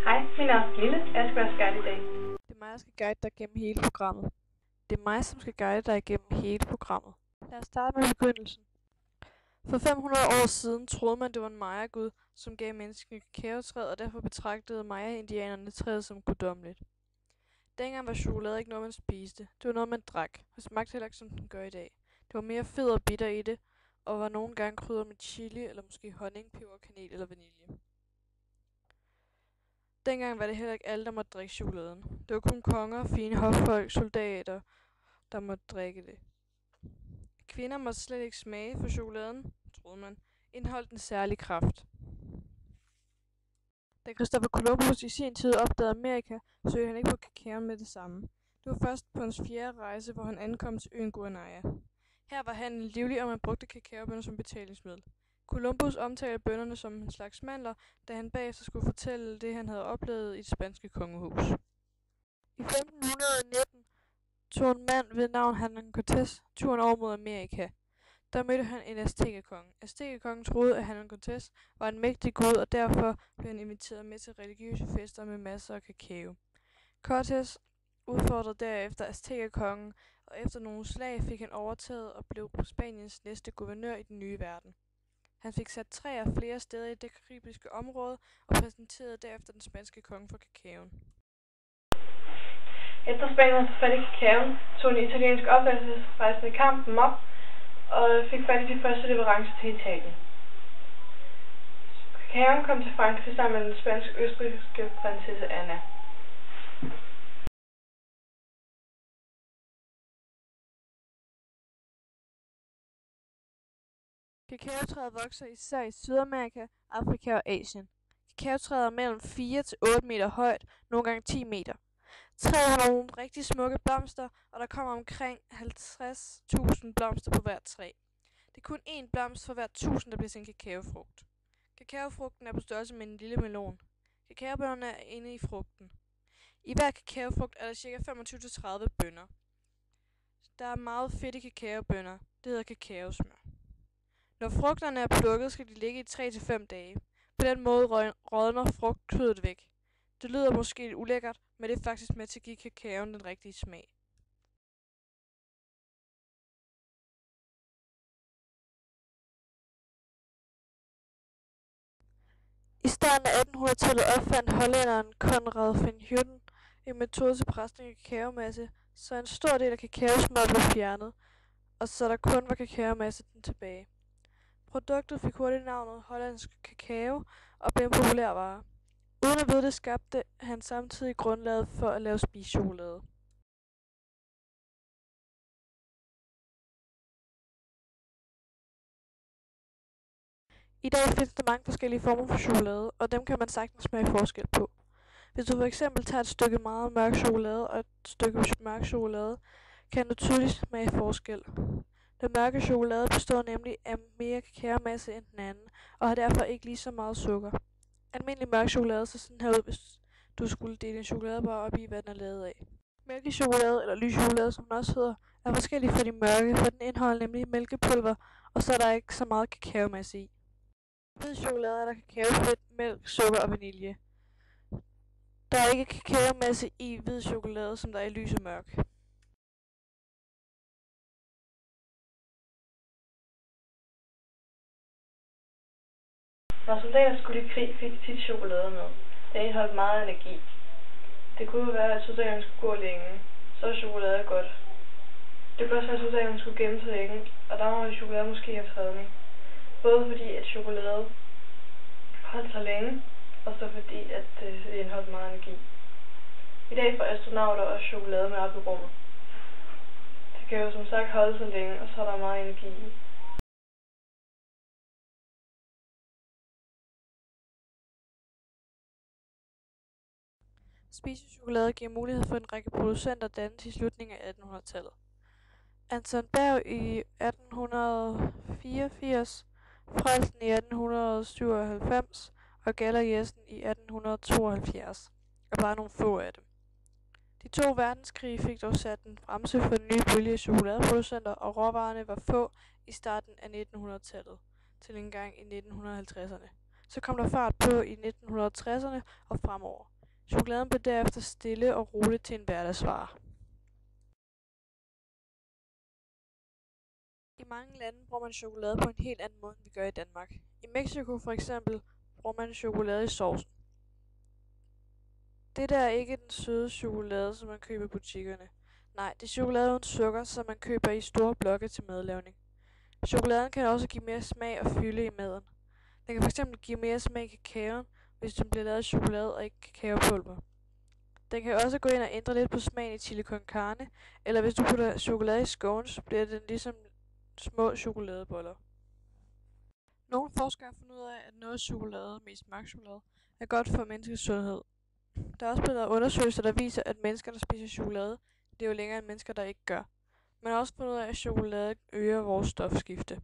Hej, min navn er Lille. Jeg skal være guide i dag. Det er mig, der skal guide dig gennem hele programmet. Det er mig, som skal guide dig gennem hele programmet. Lad os starte med begyndelsen. For 500 år siden troede man, det var en Maya-gud, som gav menneskene kakaotræet, og derfor betragtede Maya-indianerne træet som guddommeligt. Dengang var chokolade ikke noget, man spiste. Det var noget, man drak, og smagte heller ikke, som den gør i dag. Det var mere fed og bitter i det, og var nogle gange krydret med chili, eller måske honning, peber, kanel eller vanilje. Dengang var det heller ikke alle, der måtte drikke chokoladen. Det var kun konger, fine hoffolk, soldater, der måtte drikke det. Kvinder måtte slet ikke smage, for chokoladen, troede man, indeholdt en særlig kraft. Da Christopher Columbus i sin tid opdagede Amerika, søgte han ikke på kakaoen med det samme. Det var først på hans 4. rejse, hvor han ankom til øen Guanaya. Her var handlen livlig, og man brugte kakaobønner som betalingsmiddel. Columbus omtalte bønnerne som en slags mandler, da han bagefter skulle fortælle det, han havde oplevet i det spanske kongehus. I 1519 tog en mand ved navn Hernán Cortés turen over mod Amerika. Der mødte han en aztekerkonge. Aztekerkongen troede, at Hernán Cortés var en mægtig gud, og derfor blev han inviteret med til religiøse fester med masser af kakao. Cortés udfordrede derefter aztekerkongen, og efter nogle slag fik han overtaget og blev Spaniens næste guvernør i den nye verden. Han fik sat træer flere steder i det karibiske område og præsenterede derefter den spanske konge for kakaoen. Efter Spanien havde fat i kakaoen, tog en italiensk opdagelsesrejsende kampen op og fik fat i de første leverancer til Italien. Kakaoen kom til Frankrig sammen med den spansk-østrigske prinsesse Anna. Kakaotræet vokser især i Sydamerika, Afrika og Asien. Kakaotræet er mellem 4 til 8 meter højt, nogle gange 10 meter. Træet har nogle rigtig smukke blomster, og der kommer omkring 50.000 blomster på hvert træ. Det er kun én blomst for hver 1000, der bliver til en kakaofrugt. Kakaofrugten er på størrelse med en lille melon. Kakaobønnerne er inde i frugten. I hver kakaofrugt er der ca. 25-30 bønner. Der er meget fedt i kakaobønner. Det hedder kakaosmør. Når frugterne er plukket, skal de ligge i 3-5 dage. På den måde rådner frugtkødet væk. Det lyder måske lidt ulækkert, men det er faktisk med til at give kakaoen den rigtige smag. I starten af 1800-tallet opfandt hollænderen Conrad van Hutten en metode til presning af kakaomasse, så en stor del af kakaosmør blev fjernet, og så der kun var kakaomasse tilbage. Produktet fik hurtigt navnet hollandsk kakao og blev en populær vare. Uden at vide det skabte han samtidig grundlaget for at lave spisechokolade. I dag findes der mange forskellige former for chokolade, og dem kan man sagtens smage forskel på. Hvis du for eksempel tager et stykke meget mørk chokolade og et stykke mørk chokolade, kan du tydeligt smage forskel. Den mørke chokolade består nemlig af mere kakaomasse end den anden, og har derfor ikke lige så meget sukker. Almindelig mørk chokolade ser sådan her ud, hvis du skulle dele en chokoladebar op i, hvad den er lavet af. Mælkechokolade, eller lyschokolade som den også hedder, er forskellig fra de mørke, for den indeholder nemlig mælkepulver, og så er der ikke så meget kakaomasse i. I hvid chokolade er der kakaofedt, mælk, sukker og vanilje. Der er ikke kakaomasse i hvid chokolade, som der er i lys og mørk. Når soldater skulle i krig, fik de tit chokolade med. Det indeholdt meget energi. Det kunne være, at soldaterne skulle gå længe. Så er chokolade godt. Det kunne også være, at soldaterne skulle gemme sig længe, og der var chokolade måske en fredning. Både fordi, at chokolade holdt sig længe, og så fordi, at det indeholdt meget energi. I dag får astronauter også chokolade med op i rummet. Det kan jo som sagt holde sig længe, og så er der meget energi i. Spisechokolade giver mulighed for en række producenter dannet i slutningen af 1800-tallet. Anton Berg i 1884, Frelsen i 1897 og Galler Jessen i 1872 er bare nogle få af dem. De 2 verdenskrige fik dog sat en bremse for den nye bølge af chokoladeproducenter, og råvarerne var få i starten af 1900-tallet til en gang i 1950'erne. Så kom der fart på i 1960'erne og fremover. Chokoladen blev derefter stille og roligt til en hverdagsvare. I mange lande bruger man chokolade på en helt anden måde, end vi gør i Danmark. I Mexico for eksempel bruger man chokolade i sovsen. Dette er ikke den søde chokolade, som man køber i butikkerne. Nej, det er chokolade uden sukker, som man køber i store blokke til madlavning. Chokoladen kan også give mere smag og fylde i maden. Den kan fx give mere smag i kakaoen, hvis den bliver lavet af chokolade og ikke kakaopulver. Den kan også gå ind og ændre lidt på smagen i chili con carne, eller hvis du putter chokolade i scones, så bliver den ligesom små chokoladeboller. Nogle forskere har fundet ud af, at noget chokolade, mest mørk chokolade, er godt for menneskets sundhed. Der er også blevet lavet undersøgelser, der viser, at mennesker, der spiser chokolade, lever længere end mennesker, der ikke gør. Man har også fundet ud af, at chokolade øger vores stofskifte.